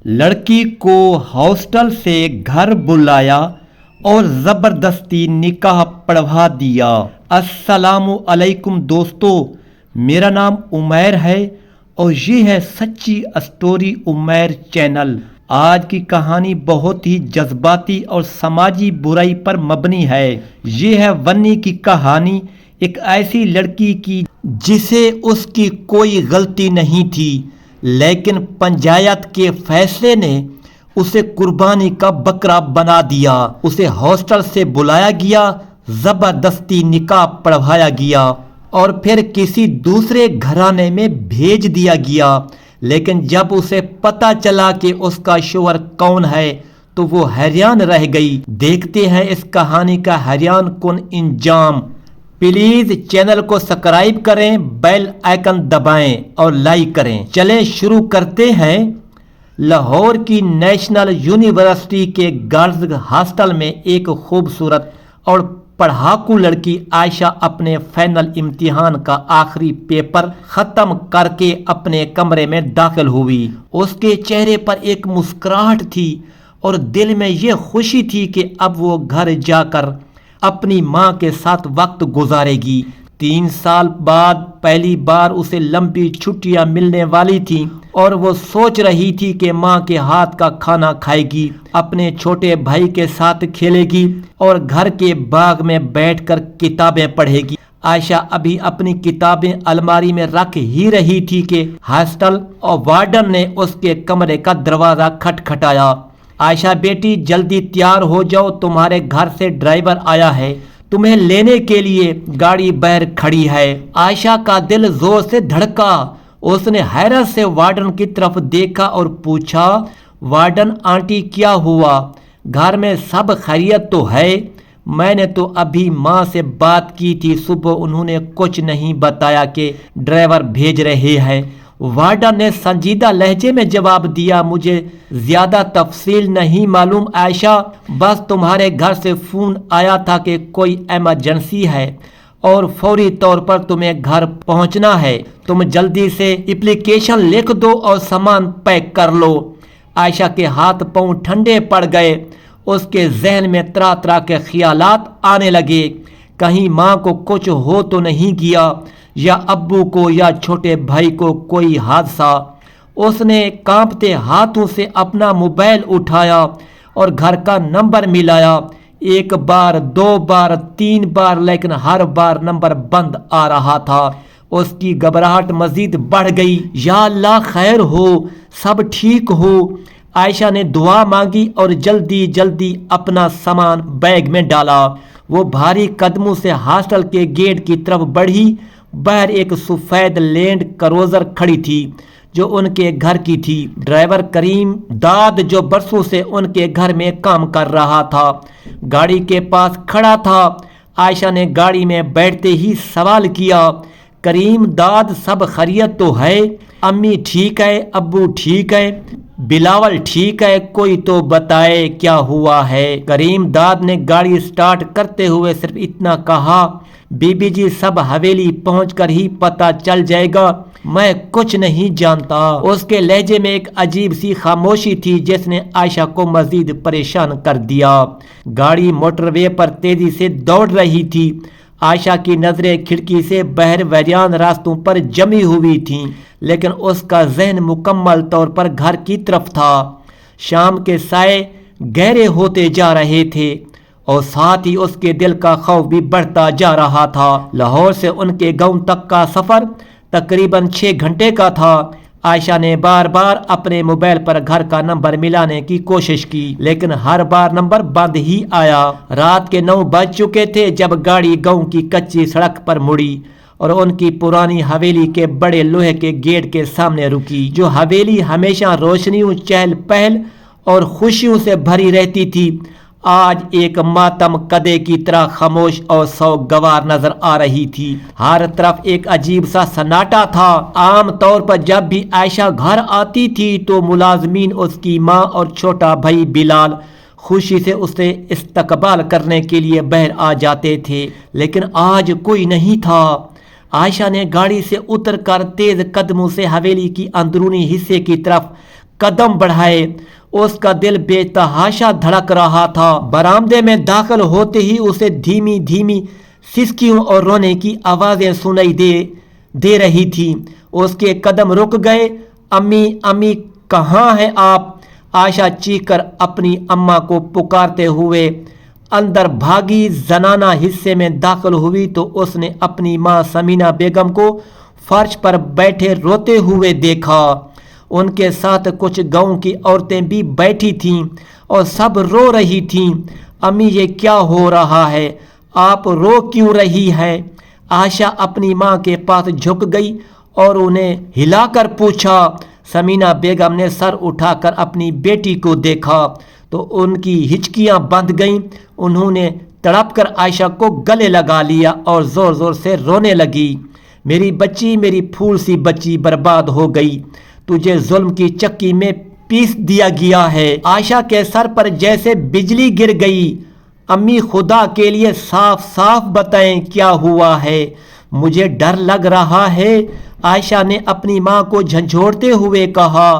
लड़की को हॉस्टल से घर बुलाया और ज़बरदस्ती निकाह पढ़वा दिया। अस्सलामु अलैकुम दोस्तों, मेरा नाम उमैर है और ये है सच्ची स्टोरी उमैर चैनल। आज की कहानी बहुत ही जज्बाती और समाजी बुराई पर मबनी है। ये है वन्नी की कहानी, एक ऐसी लड़की की जिसे उसकी कोई गलती नहीं थी, लेकिन पंचायत के फैसले ने उसे कुर्बानी का बकरा बना दिया। उसे हॉस्टल से बुलाया गया, जबरदस्ती निकाह पढ़वाया गया और फिर किसी दूसरे घराने में भेज दिया गया। लेकिन जब उसे पता चला कि उसका शोहर कौन है तो वो हैरान रह गई। देखते हैं इस कहानी का हैरान कुन इंजाम। प्लीज चैनल को सब्सक्राइब करें, बेल आइकन दबाएं और लाइक करें। चलें शुरू करते हैं। लाहौर की नेशनल यूनिवर्सिटी के गर्ल्स हॉस्टल में एक खूबसूरत और पढ़ाकू लड़की आयशा अपने फाइनल इम्तिहान का आखिरी पेपर खत्म करके अपने कमरे में दाखिल हुई। उसके चेहरे पर एक मुस्कुराहट थी और दिल में ये खुशी थी कि अब वो घर जाकर अपनी माँ के साथ वक्त गुजारेगी। 3 साल बाद पहली बार उसे लंबी छुट्टियां मिलने वाली थी और वो सोच रही थी कि माँ के हाथ का खाना खाएगी, अपने छोटे भाई के साथ खेलेगी और घर के बाग में बैठकर किताबें पढ़ेगी। आयशा अभी अपनी किताबें अलमारी में रख ही रही थी कि हॉस्टल और वार्डन ने उसके कमरे का दरवाजा खटखटाया। आयशा बेटी, जल्दी तैयार हो जाओ, तुम्हारे घर से ड्राइवर आया है, तुम्हें लेने के लिए गाड़ी बाहर खड़ी है। आयशा का दिल जोर से धड़का। उसने हैरत से वार्डन की तरफ देखा और पूछा, वार्डन आंटी क्या हुआ, घर में सब खैरियत तो है? मैंने तो अभी माँ से बात की थी, सुबह उन्होंने कुछ नहीं बताया कि ड्राइवर भेज रहे हैं। वार्डन ने संजीदा लहजे में जवाब दिया, मुझे ज्यादा तफसील नहीं मालूम आयशा, बस तुम्हारे घर से फोन आया था कि कोई इमरजेंसी है और फौरी तौर पर तुम्हें घर पहुंचना है। तुम जल्दी से एप्लीकेशन लिख दो और सामान पैक कर लो। आयशा के हाथ पांव ठंडे पड़ गए। उसके जहन में तरह तरह के ख्यालात आने लगे। कहीं माँ को कुछ हो तो नहीं गया, या अब्बू को या छोटे भाई को कोई हादसा। उसने कांपते हाथों से अपना मोबाइल उठाया और घर का नंबर मिलाया। 1 बार, 2 बार, 3 बार, लेकिन हर बार नंबर बंद आ रहा था। उसकी घबराहट मजीद बढ़ गई। या अल्लाह, खैर हो, सब ठीक हो। आयशा ने दुआ मांगी और जल्दी जल्दी अपना सामान बैग में डाला। वो भारी कदमों से हॉस्टल के गेट की तरफ बढ़ी। बाहर एक सफेद लैंड क्रूजर खड़ी थी जो उनके घर की थी। ड्राइवर करीम दाद, जो बरसों से उनके घर में काम कर रहा था, गाड़ी के पास खड़ा था। आयशा ने गाड़ी में बैठते ही सवाल किया, करीम दाद, सब खैरियत तो है? अम्मी ठीक है, अब्बू ठीक है, बिलावल ठीक है, कोई तो बताए क्या हुआ है? करीम दाद ने गाड़ी स्टार्ट करते हुए सिर्फ इतना कहा, बीबी जी, सब हवेली पहुंचकर ही पता चल जाएगा, मैं कुछ नहीं जानता। उसके लहजे में एक अजीब सी खामोशी थी जिसने आयशा को मजीद परेशान कर दिया। गाड़ी मोटरवे पर तेजी से दौड़ रही थी। आयशा की नजरें खिड़की से बाहर वैरान रास्तों पर जमी हुई थीं, लेकिन उसका जहन मुकम्मल तौर पर घर की तरफ था। शाम के साए गहरे होते जा रहे थे और साथ ही उसके दिल का खौफ भी बढ़ता जा रहा था। लाहौर से उनके गांव तक का सफर तकरीबन 6 घंटे का था। आयशा ने बार बार अपने मोबाइल पर घर का नंबर मिलाने की कोशिश की, लेकिन हर बार नंबर बंद ही आया। रात के 9 बज चुके थे जब गाड़ी गांव की कच्ची सड़क पर मुड़ी और उनकी पुरानी हवेली के बड़े लोहे के गेट के सामने रुकी। जो हवेली हमेशा रोशनियों, चहल पहल और खुशियों से भरी रहती थी, आज एक मातम कदे की तरह खामोश और सौगवार नजर आ रही थी। हर तरफ एक अजीब सा सन्नाटा था। आम तौर पर जब भी आयशा घर आती थी तो मुलाजमीन, उसकी माँ और छोटा भाई बिलाल खुशी से उसे इस्तकबाल करने के लिए बाहर आ जाते थे, लेकिन आज कोई नहीं था। आयशा ने गाड़ी से उतरकर तेज कदमों से हवेली की अंदरूनी हिस्से की तरफ कदम बढ़ाए। उसका दिल बेतहाशा धड़क रहा था। बरामदे में दाखिल होते ही उसे धीमी धीमी सिसकियों और रोने की आवाज़ें सुनाई दे रही थी। उसके कदम रुक गए। अम्मी अम्मी कहाँ हैं आप? आयशा चीखकर अपनी अम्मा को पुकारते हुए अंदर भागी। जनाना हिस्से में दाखिल हुई तो उसने अपनी माँ समीना बेगम को फर्श पर बैठे रोते हुए देखा। उनके साथ कुछ गांव की औरतें भी बैठी थीं और सब रो रही थीं। अम्मी ये क्या हो रहा है? आप रो क्यों रही हैं? आयशा अपनी माँ के पास झुक गई और उन्हें हिलाकर पूछा। समीना बेगम ने सर उठाकर अपनी बेटी को देखा तो उनकी हिचकियां बंध गईं। उन्होंने तड़पकर आयशा को गले लगा लिया और ज़ोर ज़ोर से रोने लगी। मेरी बच्ची, मेरी फूल सी बच्ची बर्बाद हो गई। तुझे जुल्म की चक्की में पीस दिया गया है। आयशा के सर पर जैसे बिजली गिर गई। अम्मी खुदा के लिए साफ साफ बताएं क्या हुआ है, मुझे डर लग रहा है। आयशा ने अपनी माँ को झंझोड़ते हुए कहा।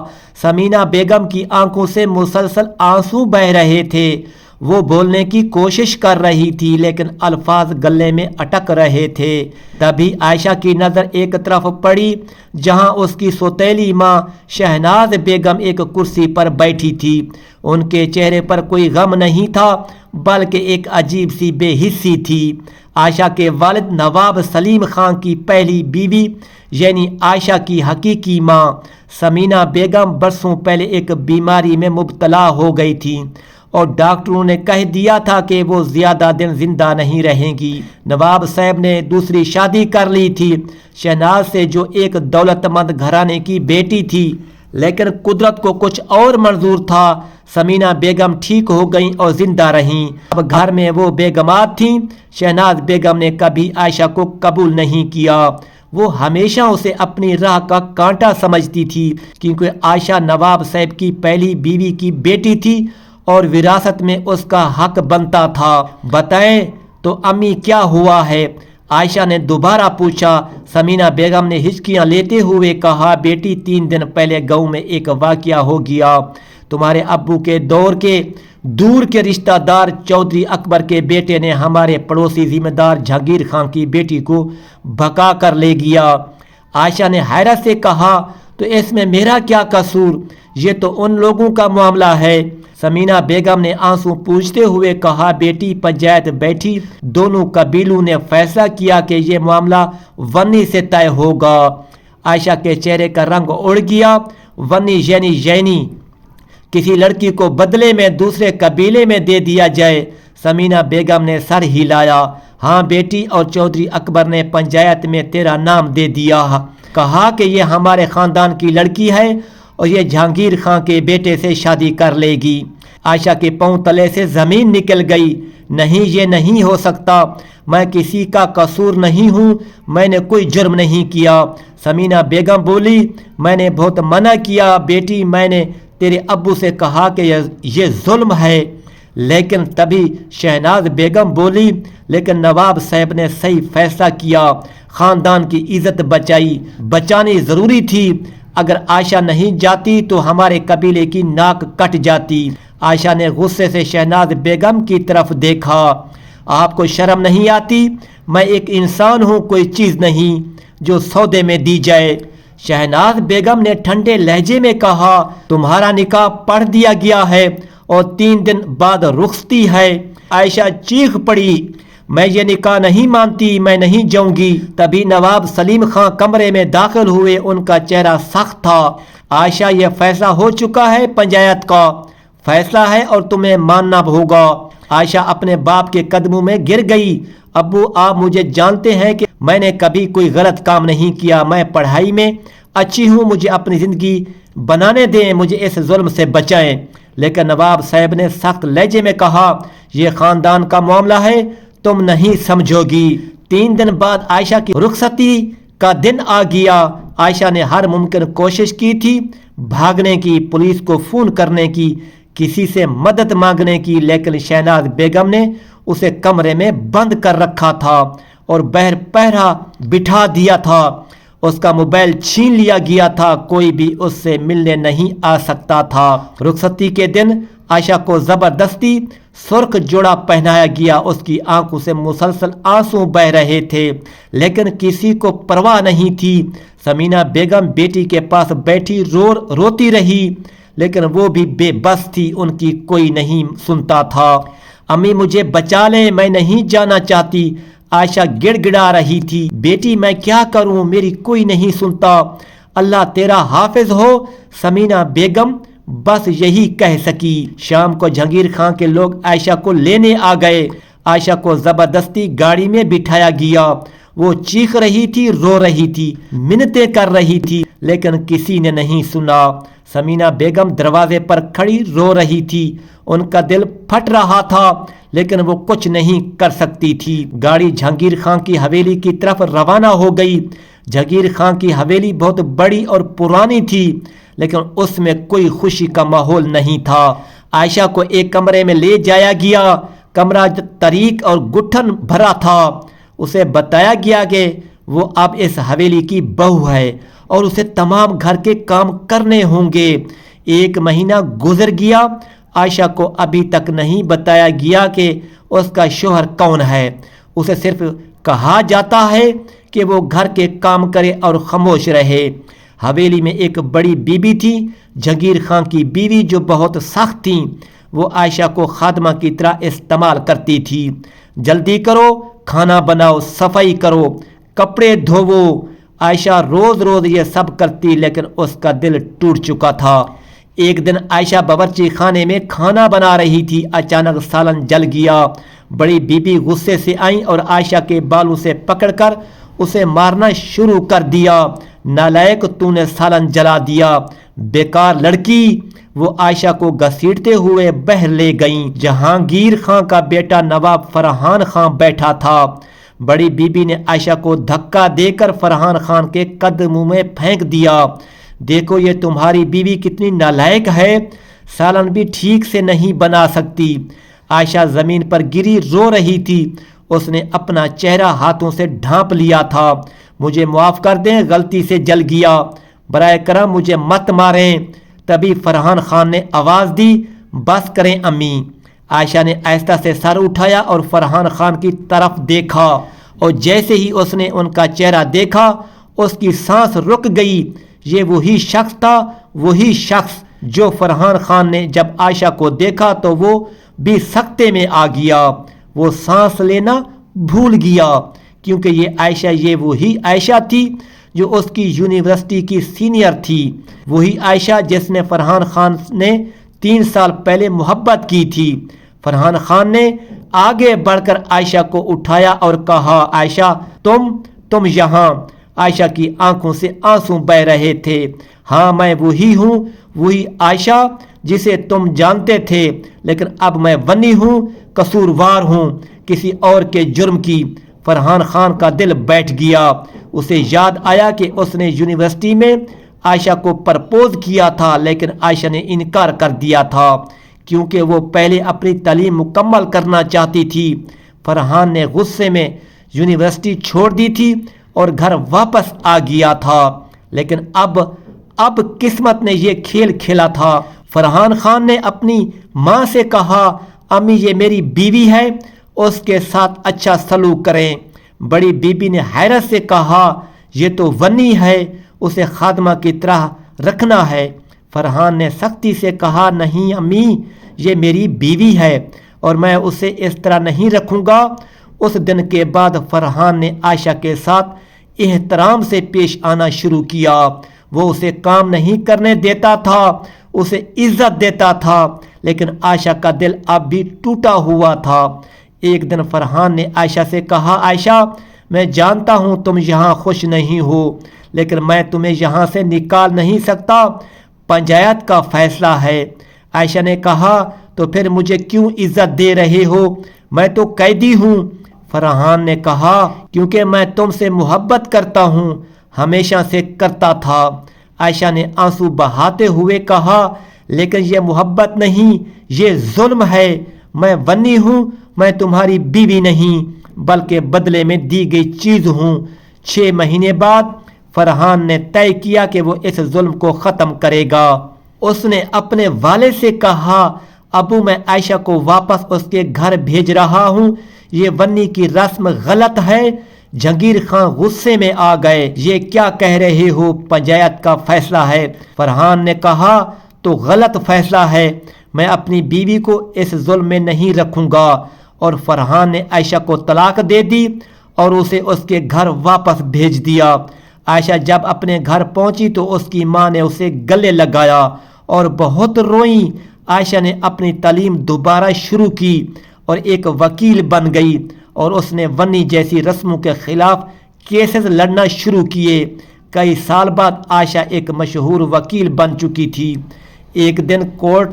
समीना बेगम की आंखों से मुसलसल आंसू बह रहे थे। वो बोलने की कोशिश कर रही थी लेकिन अल्फाज गले में अटक रहे थे। तभी आयशा की नज़र एक तरफ पड़ी जहां उसकी सौतेली माँ शहनाज बेगम एक कुर्सी पर बैठी थी। उनके चेहरे पर कोई गम नहीं था बल्कि एक अजीब सी बेहिस्सी थी। आयशा के वालिद नवाब सलीम खान की पहली बीवी यानी आयशा की हकीकी माँ समीना बेगम बरसों पहले एक बीमारी में मुब्तला हो गई थी और डॉक्टरों ने कह दिया था कि वो ज़्यादा दिन जिंदा नहीं रहेंगी। नवाब साहब ने दूसरी शादी कर ली थी शहनाज से, जो एक दौलतमंद घराने की बेटी थी, लेकिन कुदरत को कुछ और मंजूर था। समीना बेगम ठीक हो गईं और जिंदा रहीं। अब घर में वो बेगमात थीं। शहनाज बेगम ने कभी आयशा को कबूल नहीं किया। वो हमेशा उसे अपनी राह का कांटा समझती थी क्योंकि आयशा नवाब साहब की पहली बीवी की बेटी थी और विरासत में उसका हक बनता था। बताएं तो अम्मी क्या हुआ है? आयशा ने दोबारा पूछा। समीना बेगम ने हिचकियां लेते हुए कहा, बेटी 3 दिन पहले गांव में एक वाकया हो गया। तुम्हारे अब्बू के दौर के दूर के रिश्तेदार चौधरी अकबर के बेटे ने हमारे पड़ोसी जिम्मेदार जहांगीर खान की बेटी को भगा कर ले गया। आयशा ने हैरत से कहा, तो इसमें मेरा क्या कसूर? ये तो उन लोगों का मामला है। समीना बेगम ने आंसू पूछते हुए कहा, बेटी पंचायत बैठी, दोनों कबीलों ने फैसला किया कि ये मामला वन्नी से तय होगा। आयशा के चेहरे का रंग उड़ गया। वन्नी यानी किसी लड़की को बदले में दूसरे कबीले में दे दिया जाए। समीना बेगम ने सर हिलाया। हाँ बेटी, और चौधरी अकबर ने पंचायत में तेरा नाम दे दिया। कहा कि ये हमारे ख़ानदान की लड़की है और ये जहांगीर खां के बेटे से शादी कर लेगी। आयशा के पांव तले से ज़मीन निकल गई। नहीं, ये नहीं हो सकता। मैं किसी का कसूर नहीं हूँ, मैंने कोई जुर्म नहीं किया। समीना बेगम बोली, मैंने बहुत मना किया बेटी, मैंने तेरे अब्बू से कहा कि ये जुल्म है। लेकिन तभी शहनाज बेगम बोली, लेकिन नवाब साहब ने सही फैसला किया, ख़ानदान की इज्जत बचानी ज़रूरी थी। अगर आयशा नहीं जाती तो हमारे कबीले की नाक कट जाती। आयशा ने गुस्से से शहनाज बेगम की तरफ देखा। आपको शर्म नहीं आती? मैं एक इंसान हूँ, कोई चीज़ नहीं जो सौदे में दी जाए। शहनाज बेगम ने ठंडे लहजे में कहा, तुम्हारा निकाह पढ़ दिया गया है और 3 दिन बाद रुखसती है। आयशा चीख पड़ी, मैं ये निकाह नहीं मानती, मैं नहीं जाऊंगी। तभी नवाब सलीम खां कमरे में दाखिल हुए। उनका चेहरा सख्त था। आयशा, ये फैसला हो चुका है, पंचायत का फैसला है और तुम्हें मानना होगा। आयशा अपने बाप के कदमों में गिर गई। अब्बू, आप मुझे जानते हैं कि मैंने कभी कोई गलत काम नहीं किया। मैं पढ़ाई में अच्छी हूँ, मुझे अपनी ज़िंदगी बनाने दें, मुझे इस जुल्म से बचाएं। लेकिन नवाब साहब ने सख्त लहजे में कहा, यह ख़ानदान का मामला है, तुम नहीं समझोगी। 3 दिन बाद आयशा की रुखसती का दिन आ गया। आयशा ने हर मुमकिन कोशिश की थी, भागने की, पुलिस को फ़ोन करने की, किसी से मदद मांगने की, लेकिन शहनाज बेगम ने उसे कमरे में बंद कर रखा था और बहर पहरा बिठा दिया था। اس کا موبائل چھین لیا گیا تھا، کوئی بھی اس سے ملنے نہیں آ سکتا تھا۔ رخصتی کے دن عائشہ کو زبردستی سرخ جوڑا پہنایا گیا، اس کی آنکھوں سے مسلسل آنسو بہ رہے تھے، لیکن کسی کو پرواہ نہیں تھی۔ ثمینہ بیگم بیٹی کے پاس بیٹھی روتی رہی، لیکن وہ بھی بے بس تھی، ان کی کوئی نہیں سنتا تھا۔ امی مجھے بچا لیں، میں نہیں جانا چاہتی، عائشہ گڑ گڑا رہی تھی۔ بیٹی میں کیا کروں، میری کوئی نہیں سنتا، اللہ تیرا حافظ ہو، ثمینہ بیگم بس یہی کہہ سکی۔ شام کو جہانگیر خان کے لوگ عائشہ کو لینے آ گئے۔ عائشہ کو زبردستی گاڑی میں بٹھایا گیا، وہ چیخ رہی تھی، رو رہی تھی، منتیں کر رہی تھی، لیکن کسی نے نہیں سنا۔ ثمینہ بیگم دروازے پر کھڑی رو رہی تھی، ان کا دل پھٹ رہا تھا، لیکن وہ کچھ نہیں کر سکتی تھی۔ گاڑی جہانگیر خان کی حویلی کی طرف روانہ ہو گئی۔ جہانگیر خان کی حویلی بہت بڑی اور پرانی تھی، لیکن اس میں کوئی خوشی کا ماحول نہیں تھا۔ عائشہ کو ایک کمرے میں لے جایا گیا، کمرہ تاریک اور گٹھن بھرا تھا۔ اسے بتایا گیا کہ وہ اب اس حویلی کی بہو ہے اور اسے تمام گھر کے کام کرنے ہوں گے۔ ایک مہینہ گزر گیا، عائشہ کو ابھی تک نہیں بتایا گیا کہ اس کا شوہر کون ہے۔ اسے صرف کہا جاتا ہے کہ وہ گھر کے کام کرے اور خاموش رہے۔ حویلی میں ایک بڑی بی بی تھی، جہانگیر خان کی بیوی، جو بہت سخت تھیں۔ وہ عائشہ کو خادمہ کی طرح استعمال کرتی تھی۔ جلدی کرو، کھانا بناؤ، صفائی کرو، کپڑے دھوو۔ عائشہ روز روز یہ سب کرتی، لیکن اس کا دل ٹوٹ چکا تھا۔ ایک دن عائشہ باورچی خانے میں کھانا بنا رہی تھی، اچانک سالن جل گیا۔ بڑی بی بی غصے سے آئیں اور عائشہ کے بالوں سے پکڑ کر اسے مارنا شروع کر دیا۔ نالائق، تو نے سالن جلا دیا، بیکار لڑکی۔ وہ عائشہ کو گھسیٹتے ہوئے باہر لے گئیں۔ جہانگیر خان کا بیٹا نواب فرحان خان بیٹھا تھا۔ بڑی بی بی نے عائشہ کو دھکا دے کر فرحان خان کے قدموں میں پھینک دیا۔ دیکھو یہ تمہاری بیوی کتنی نالائق ہے، سالن بھی ٹھیک سے نہیں بنا سکتی۔ عائشہ زمین پر گری رو رہی تھی، اس نے اپنا چہرہ ہاتھوں سے ڈھانپ لیا تھا۔ مجھے معاف کر دیں، غلطی سے جل گیا، برائے کرم مجھے مت ماریں۔ تبھی فرحان خان نے آواز دی، بس کریں امی۔ عائشہ نے آہستہ سے سر اٹھایا اور فرحان خان کی طرف دیکھا، اور جیسے ہی اس نے ان کا چہرہ دیکھا اس کی سانس رک گئی۔ یہ وہی شخص تھا، وہی شخص جو فرحان خان نے جب عائشہ کو دیکھا تو وہ بھی سکتے میں آ گیا۔ وہ سانس لینا بھول گیا، کیونکہ یہ وہی عائشہ تھی جو اس کی یونیورسٹی کی سینئر تھی، وہی عائشہ جس نے فرحان خان نے 3 سال پہلے محبت کی تھی۔ فرحان خان نے آگے بڑھ کر عائشہ کو اٹھایا اور کہا، عائشہ تم یہاں۔ عائشہ کی آنکھوں سے آنسو بہ رہے تھے۔ ہاں میں وہی ہوں، وہی عائشہ جسے تم جانتے تھے، لیکن اب میں بنی ہوں، قصوروار ہوں کسی اور کے جرم کی۔ فرحان خان کا دل بیٹھ گیا۔ اسے یاد آیا کہ اس نے یونیورسٹی میں عائشہ کو پرپوز کیا تھا، لیکن عائشہ نے انکار کر دیا تھا کیونکہ وہ پہلے اپنی تعلیم مکمل کرنا چاہتی تھی۔ فرحان نے غصے میں یونیورسٹی چھوڑ دی تھی اور گھر واپس آ گیا تھا، لیکن اب قسمت نے یہ کھیل کھیلا تھا۔ فرحان خان نے اپنی ماں سے کہا، امی یہ میری بیوی ہے، اس کے ساتھ اچھا سلوک کریں۔ بڑی بی بی نے حیرت سے کہا، یہ تو ونی ہے، اسے خادمہ کی طرح رکھنا ہے۔ فرحان نے سختی سے کہا، نہیں امی، یہ میری بیوی ہے اور میں اسے اس طرح نہیں رکھوں گا۔ اس دن کے بعد فرحان نے عائشہ کے ساتھ احترام سے پیش آنا شروع کیا۔ وہ اسے کام نہیں کرنے دیتا تھا، اسے عزت دیتا تھا، لیکن عائشہ کا دل اب بھی ٹوٹا ہوا تھا۔ ایک دن فرحان نے عائشہ سے کہا، عائشہ میں جانتا ہوں تم یہاں خوش نہیں ہو، لیکن میں تمہیں یہاں سے نکال نہیں سکتا، پنچایت کا فیصلہ ہے۔ عائشہ نے کہا، تو پھر مجھے کیوں عزت دے رہے ہو، میں تو قیدی ہوں۔ فرحان نے کہا، کیونکہ میں تم سے محبت کرتا ہوں، ہمیشہ سے کرتا تھا۔ عائشہ نے آنسو بہاتے ہوئے کہا، لیکن یہ محبت نہیں، یہ ظلم ہے۔ میں ونی ہوں، میں تمہاری بیوی نہیں، بلکہ بدلے میں دی گئی چیز ہوں۔ 6 مہینے بعد फरहान ने तय किया कि वो इस जुल्म को ख़त्म करेगा। उसने अपने वालिद से कहा, अबू मैं आयशा को वापस उसके घर भेज रहा हूँ, ये वन्नी की रस्म गलत है। जहांगीर खान गुस्से में आ गए, ये क्या कह रहे हो, पंचायत का फैसला है। फरहान ने कहा, तो गलत फैसला है, मैं अपनी बीवी को इस जुल्म में नहीं रखूंगा। और फरहान ने आयशा को तलाक दे दी और उसे उसके घर वापस भेज दिया। आयशा जब अपने घर पहुंची तो उसकी माँ ने उसे गले लगाया और बहुत रोई। आयशा ने अपनी तालीम दोबारा शुरू की और एक वकील बन गई और उसने वन्नी जैसी रस्मों के खिलाफ केसेस लड़ना शुरू किए। कई साल बाद आयशा एक मशहूर वकील बन चुकी थी। एक दिन कोर्ट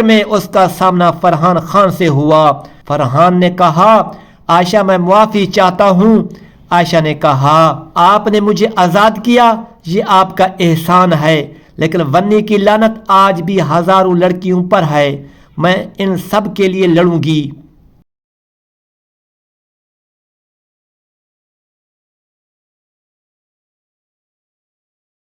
में उसका सामना फरहान खान से हुआ। फरहान ने कहा, आयशा मैं मुआफ़ी चाहता हूँ। आयशा ने कहा, आपने मुझे आज़ाद किया, ये आपका एहसान है, लेकिन वन्नी की लानत आज भी हज़ारों लड़कियों पर है। मैं इन सब के लिए लड़ूंगी।